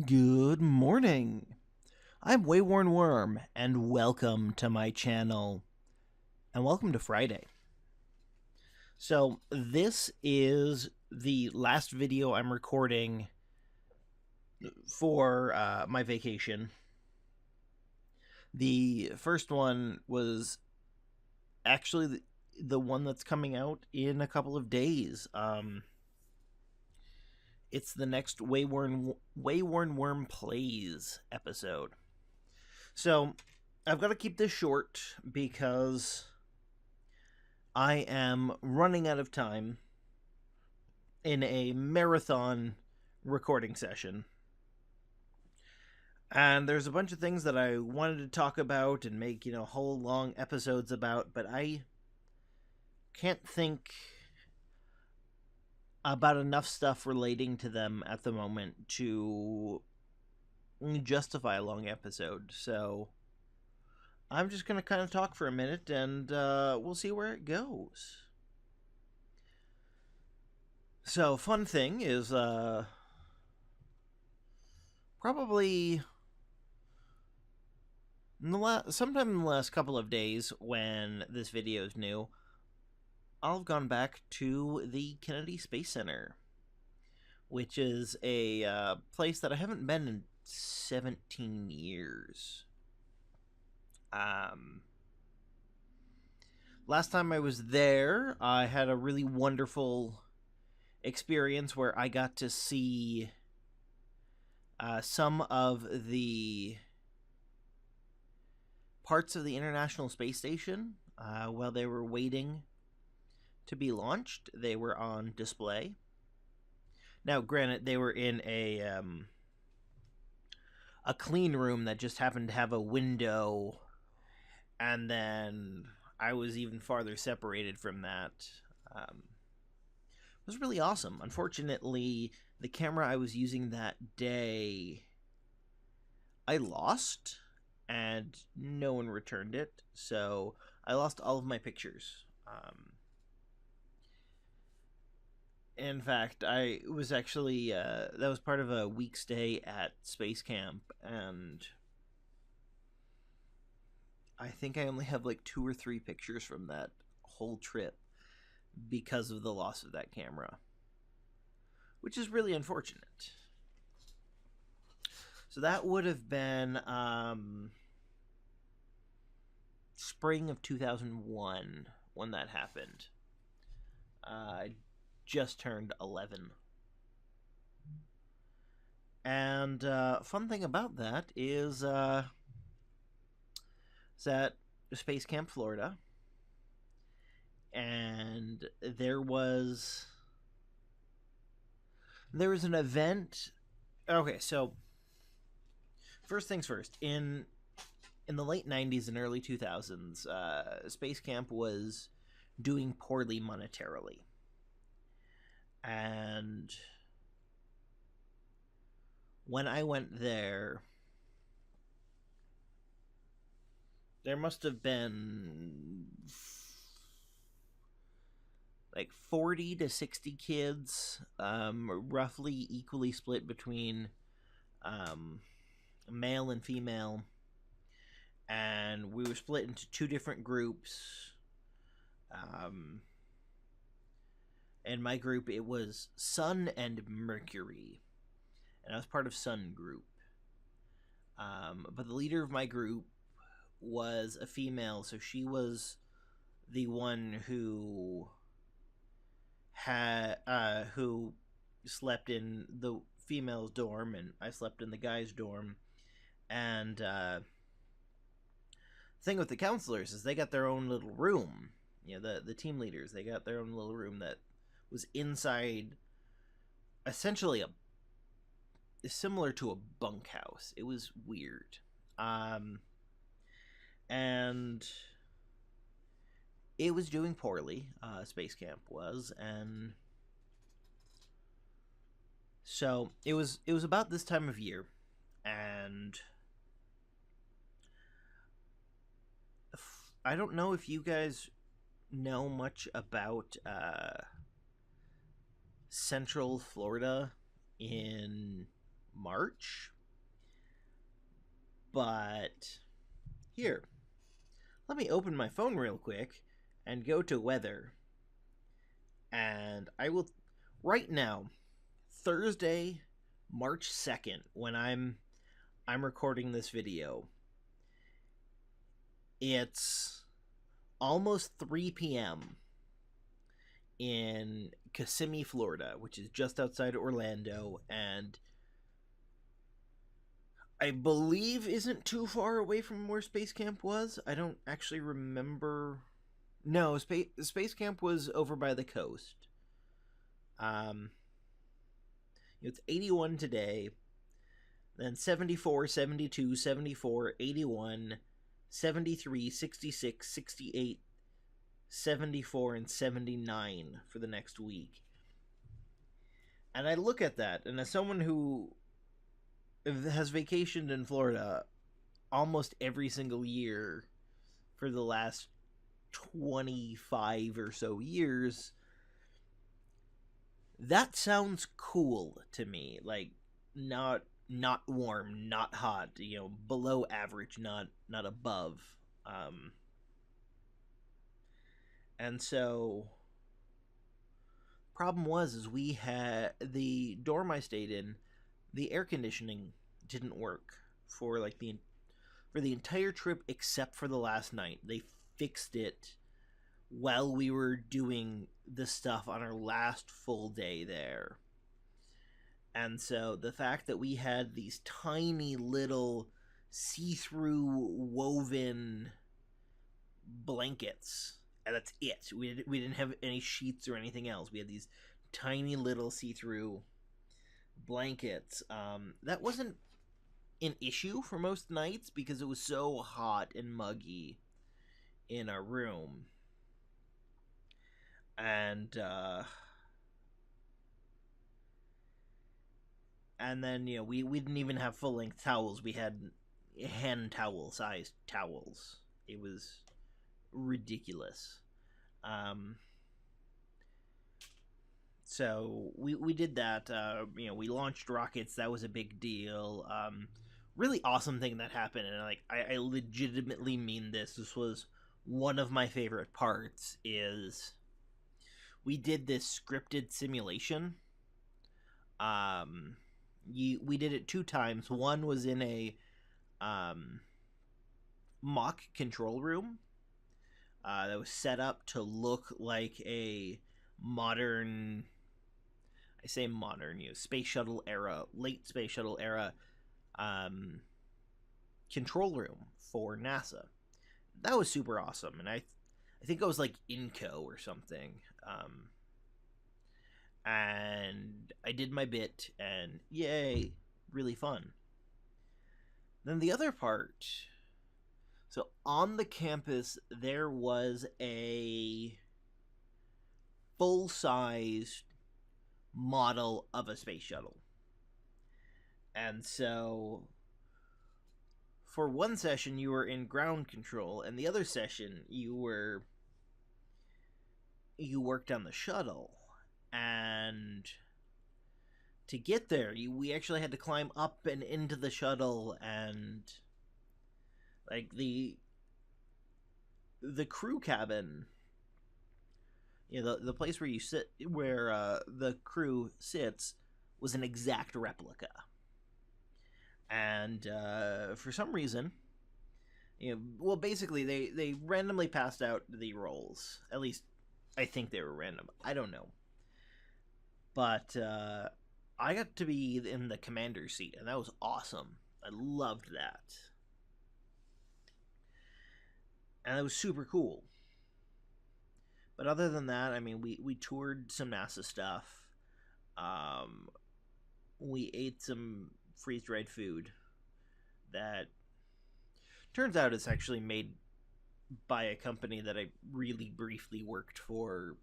Good morning. I'm WaywornWyrm, and welcome to my channel, and welcome to Friday. So, this is the last video I'm recording for my vacation. The first one was actually the one that's coming out in a couple of days. It's the next WaywornWyrm Plays episode. So, I've got to keep this short because I am running out of time in a marathon recording session. And there's a bunch of things that I wanted to talk about and make, whole long episodes about, but I can't think about enough stuff relating to them at the moment to justify a long episode. So I'm just going to kind of talk for a minute and we'll see where it goes. So, fun thing is probably sometime in the last couple of days when this video is new, I'll have gone back to the Kennedy Space Center, which is a place that I haven't been in 17 years. Last time I was there, I had a really wonderful experience where I got to see some of the parts of the International Space Station while they were waiting to be launched. They were on display. Now, granted, they were in a clean room that just happened to have a window, and then I was even farther separated from that. It was really awesome. Unfortunately, the camera I was using that day, I lost, and no one returned it, so I lost all of my pictures. In fact, I was actually that was part of a week stay at Space Camp, and I think I only have like 2 or 3 pictures from that whole trip because of the loss of that camera, which is really unfortunate. So that would have been spring of 2001 when that happened. I just turned 11. And fun thing about that is it's at Space Camp, Florida. And there was an event. Okay, so first things first. In the late 90s and early 2000s, Space Camp was doing poorly monetarily. And when I went there must have been like 40 to 60 kids, roughly equally split between male and female. And we were split into 2 different groups. In my group, it was Sun and Mercury. And I was part of Sun group. But the leader of my group was a female, so she was the one who who slept in the female's dorm, and I slept in the guy's dorm. And thing with the counselors is they got their own little room. The team leaders, they got their own little room that was inside, essentially similar to a bunkhouse. It was weird. And it was doing poorly. Space Camp was, and so it was about this time of year, and I don't know if you guys know much about Central Florida in March. But here, let me open my phone real quick and go to weather. And I will, right now, Thursday, March 2nd, when I'm recording this video. It's almost 3 p.m. in Kissimmee, Florida, which is just outside Orlando, and I believe isn't too far away from where Space Camp was. I don't actually remember. No, Space Camp was over by the coast. Um, it's 81 today, then 74, 72, 74, 81, 73, 66, 68, 74, and 79 for the next week. And I look at that, and as someone who has vacationed in Florida almost every single year for the last 25 or so years, that sounds cool to me. Like, not warm, not hot, below average, not above. And so problem was we had the dorm I stayed in, the air conditioning didn't work for the entire trip except for the last night. They fixed it while we were doing the stuff on our last full day there. And so the fact that we had these tiny little see-through woven blankets, and that's it. We didn't have any sheets or anything else. We had these tiny little see-through blankets. That wasn't an issue for most nights because it was so hot and muggy in our room. And then we didn't even have full-length towels. We had hand towel sized towels. It was ridiculous. So we did that. We launched rockets. That was a big deal. Really awesome thing that happened, and I legitimately mean this. This was one of my favorite parts. Is we did this scripted simulation. We did it 2 times. One was in a mock control room that was set up to look like a modern, I say modern, space shuttle era, late space shuttle era control room for NASA. That was super awesome, and I think it was like Inco or something. And I did my bit, and yay, really fun. Then the other part, so on the campus there was a full-size model of a space shuttle. And so for one session you were in ground control, and the other session you worked on the shuttle. And to get there, we actually had to climb up and into the shuttle, and the crew cabin, the place where you sit, where the crew sits, was an exact replica. And for some reason, basically they randomly passed out the roles. At least I think they were random. I don't know. But I got to be in the commander's seat, and that was awesome. I loved that. And it was super cool. But other than that, I mean, we toured some NASA stuff. We ate some freeze-dried food that turns out it's actually made by a company that I really briefly worked for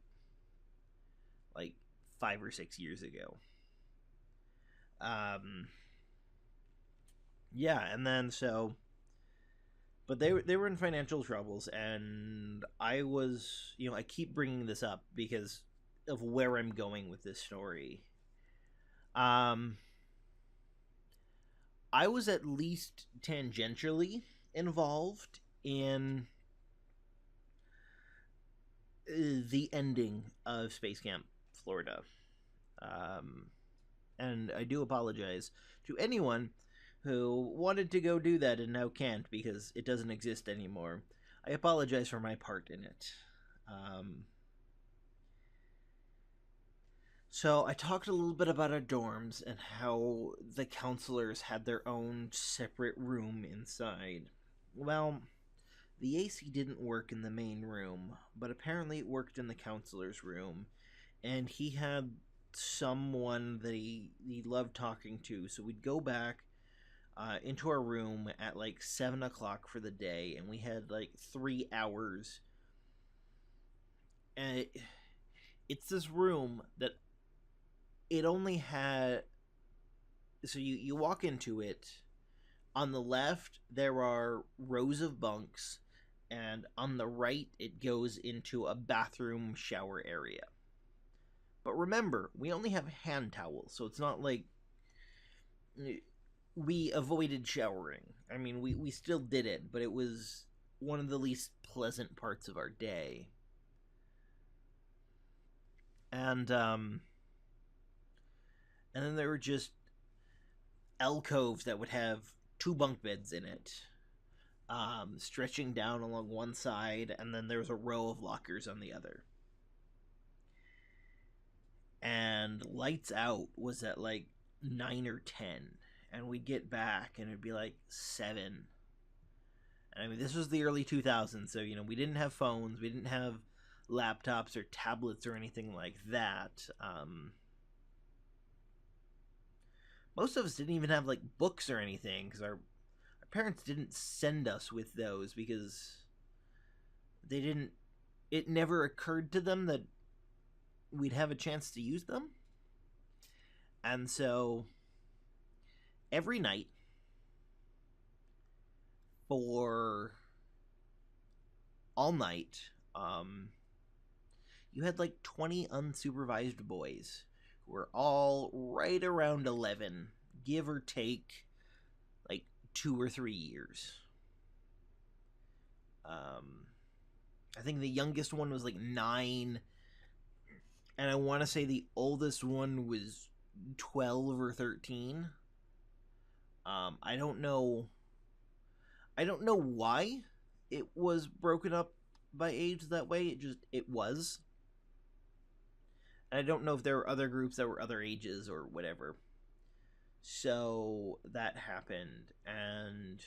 5 or 6 years ago. Yeah, and then but they were in financial troubles, and I was, I keep bringing this up because of where I'm going with this story. I was at least tangentially involved in the ending of Space Camp Florida. Um, and I do apologize to anyone who wanted to go do that and now can't because it doesn't exist anymore. I apologize for my part in it. So I talked a little bit about our dorms and how the counselors had their own separate room inside. Well, the AC didn't work in the main room, but apparently it worked in the counselor's room, and he had someone that he loved talking to, so we'd go back into our room at like 7 o'clock for the day, and we had like 3 hours. And it's this room that it only had. So you walk into it. On the left, there are rows of bunks, and on the right, it goes into a bathroom shower area. But remember, we only have hand towels, so it's not like we avoided showering. I mean, we still did it, but it was one of the least pleasant parts of our day. And then there were just alcoves that would have 2 bunk beds in it, stretching down along one side, and then there was a row of lockers on the other. And lights out was at like 9 or 10, and we'd get back and it'd be like 7. And I mean, this was the early 2000s, so we didn't have phones, we didn't have laptops or tablets or anything like that. Most of us didn't even have like books or anything because our parents didn't send us with those because it never occurred to them that we'd have a chance to use them. And so every night for all night, you had like 20 unsupervised boys who were all right around 11, give or take like 2 or 3 years. I think the youngest one was like 9, and I want to say the oldest one was 12 or 13. I don't know why it was broken up by age that way. It was. And I don't know if there were other groups that were other ages or whatever. So that happened, and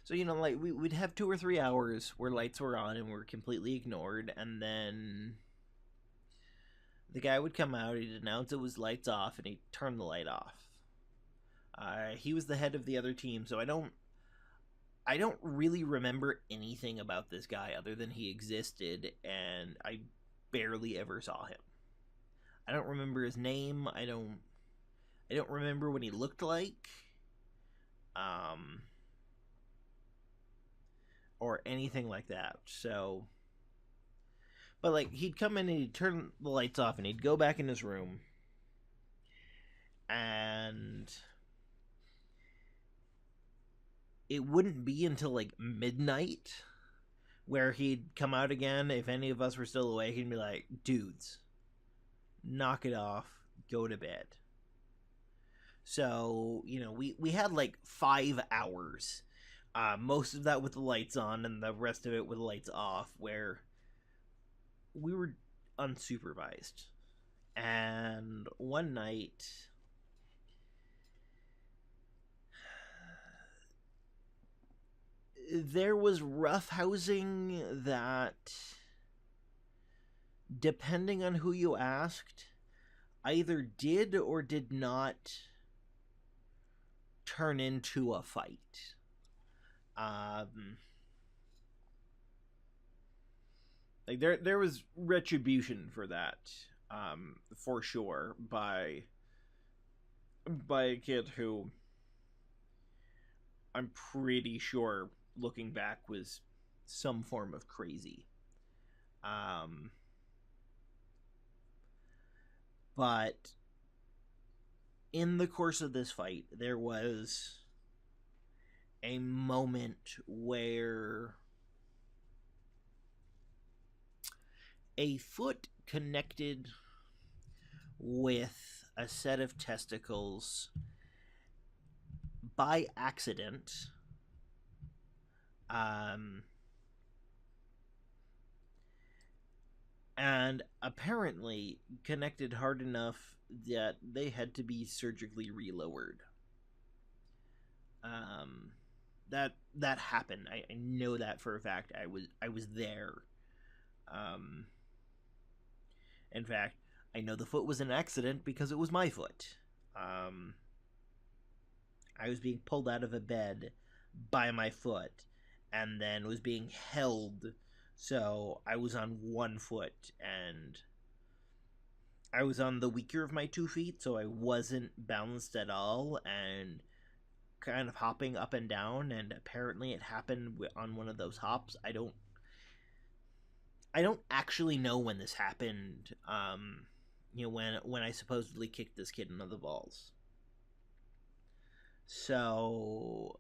so like we'd have 2 or 3 hours where lights were on and were completely ignored, and then the guy would come out, he'd announce it was lights off, and he'd turn the light off. He was the head of the other team, so I don't really remember anything about this guy other than he existed, and I barely ever saw him. I don't remember his name. I don't remember what he looked like. Or anything like that. So, but like he'd come in and he'd turn the lights off and he'd go back in his room, and it wouldn't be until like midnight where he'd come out again if any of us were still awake and be like, dudes, knock it off, go to bed. So we had like 5 hours, most of that with the lights on and the rest of it with the lights off, where we were unsupervised. And one night, there was roughhousing that, depending on who you asked, either did or did not turn into a fight. Like there was retribution for that, for sure, by a kid who I'm pretty sure, looking back, was some form of crazy. But in the course of this fight, there was a moment where a foot connected with a set of testicles by accident. And apparently connected hard enough that they had to be surgically relowered. That happened. I know that for a fact. I was there. In fact, I know the foot was an accident because it was my foot. I was being pulled out of a bed by my foot, and then was being held. So I was on one foot, and I was on the weaker of my 2 feet, so I wasn't balanced at all, and kind of hopping up and down. And apparently, it happened on one of those hops. I don't actually know when this happened. When I supposedly kicked this kid in the balls. So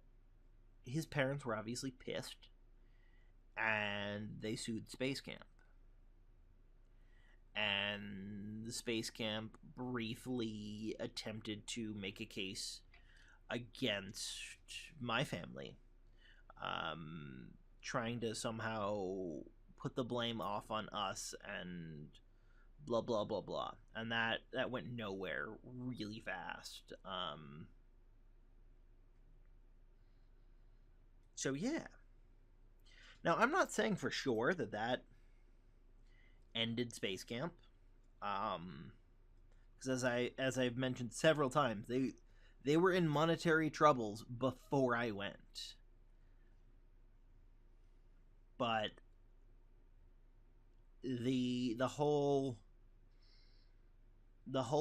his parents were obviously pissed, and they sued Space Camp. And the Space Camp briefly attempted to make a case against my family, trying to somehow put the blame off on us and blah blah blah blah, and that went nowhere really fast. So yeah. Now, I'm not saying for sure that ended Space Camp, because as I've mentioned several times, they were in monetary troubles before I went. But the whole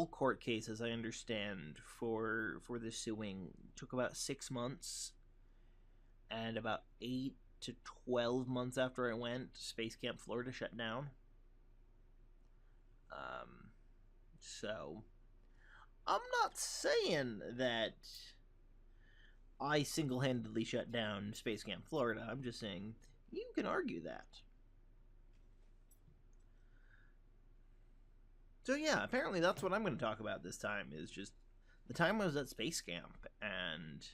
court case, as I understand, for the suing took about 6 months, and about 8 to 12 months after I went, Space Camp Florida shut down. So I'm not saying that I single-handedly shut down Space Camp Florida. I'm just saying you can argue that. So yeah, apparently that's what I'm going to talk about this time, is just the time I was at Space Camp and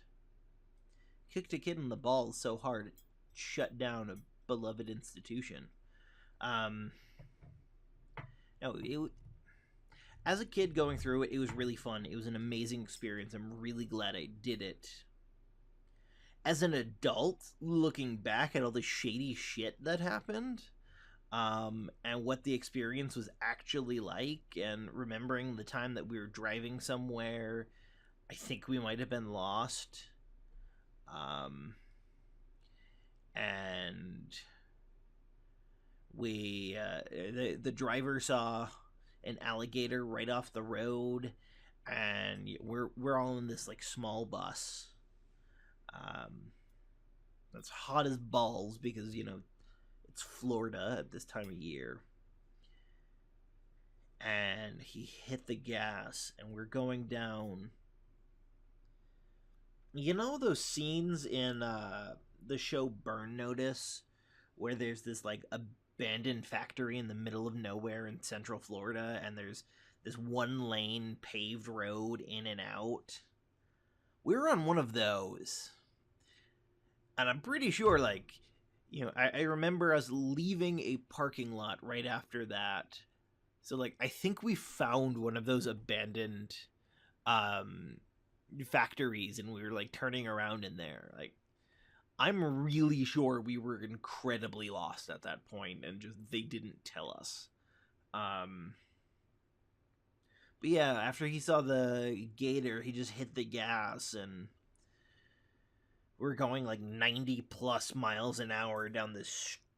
kicked a kid in the balls so hard it shut down a beloved institution. As a kid going through it, it was really fun. It was an amazing experience. I'm really glad I did it. As an adult, looking back at all the shady shit that happened, and what the experience was actually like, and remembering the time that we were driving somewhere, I think we might have been lost. And we the driver saw an alligator right off the road, and we're all in this like small bus. That's hot as balls because it's Florida at this time of year. And he hit the gas, and we're going down. You know those scenes in the show Burn Notice, where there's this like abandoned factory in the middle of nowhere in Central Florida, and there's this one lane paved road in and out? We were on one of those, and I'm pretty sure, like, I remember us leaving a parking lot right after that. So like, I think we found one of those abandoned factories, and we were like turning around in there. Like, I'm really sure we were incredibly lost at that point, and just they didn't tell us. But yeah, after he saw the gator, he just hit the gas, and we're going like 90 plus miles an hour down this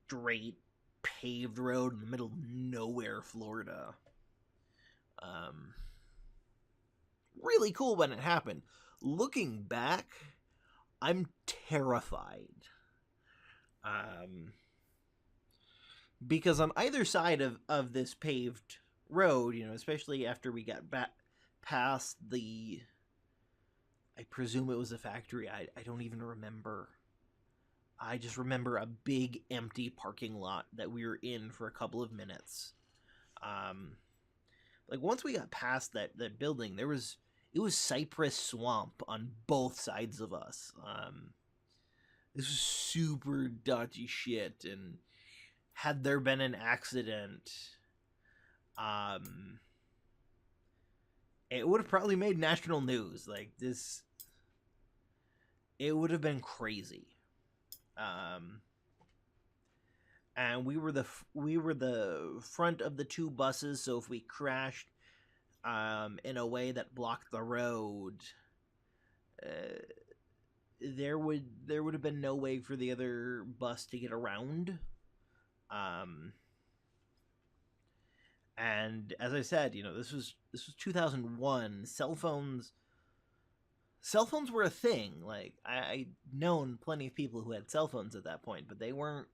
straight paved road in the middle of nowhere, Florida. Really cool when it happened. Looking back, I'm terrified. Because on either side of this paved road, especially after we got back past the I presume it was a factory. I don't even remember. I just remember a big empty parking lot that we were in for a couple of minutes. Like once we got past that building, it was cypress swamp on both sides of us. This was super dodgy shit, and had there been an accident, it would have probably made national news. Like this, it would have been crazy. And we were the front of the two buses, so if we crashed in a way that blocked the road, there would have been no way for the other bus to get around. And as I said, this was 2001. Cell phones were a thing. Like I'd known plenty of people who had cell phones at that point, but they weren't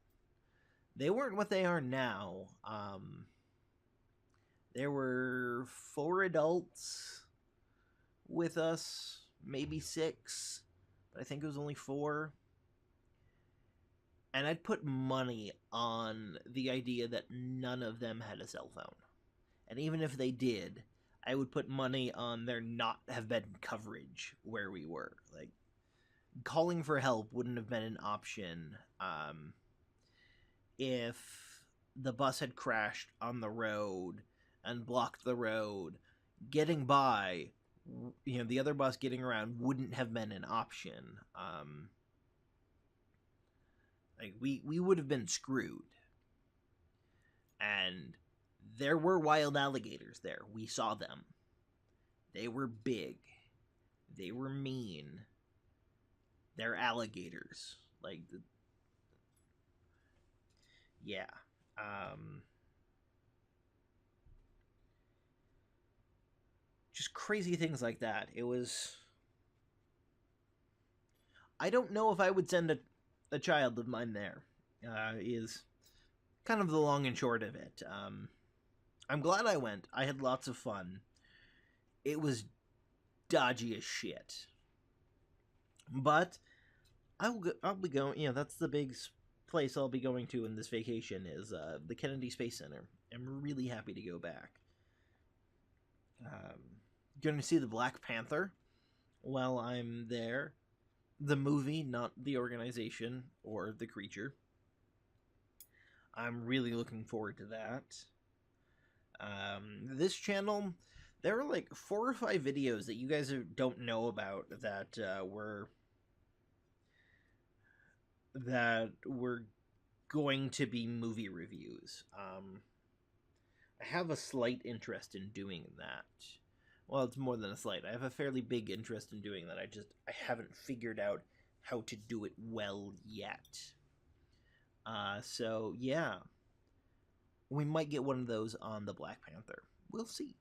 what they are now. There were 4 adults with us, maybe 6, but I think it was only 4. And I'd put money on the idea that none of them had a cell phone. And even if they did, I would put money on there not have been coverage where we were. Like, calling for help wouldn't have been an option if the bus had crashed on the road and blocked the road. Getting by, the other bus getting around wouldn't have been an option. Like, we would have been screwed. And there were wild alligators there. We saw them. They were big. They were mean. They're alligators. Like, yeah. Just crazy things like that. It was... I don't know if I would send a child of mine there. Is kind of the long and short of it. I'm glad I went. I had lots of fun. It was dodgy as shit. But I'll be going... that's the big place I'll be going to in this vacation is the Kennedy Space Center. I'm really happy to go back. Going to see the Black Panther while I'm there. The movie, not the organization or the creature. I'm really looking forward to that. This channel, there are like 4 or 5 videos that you guys don't know about that were going to be movie reviews. I have a slight interest in doing that. Well, it's more than a slight. I have a fairly big interest in doing that. I haven't figured out how to do it well yet. So, yeah. We might get one of those on the Black Panther. We'll see.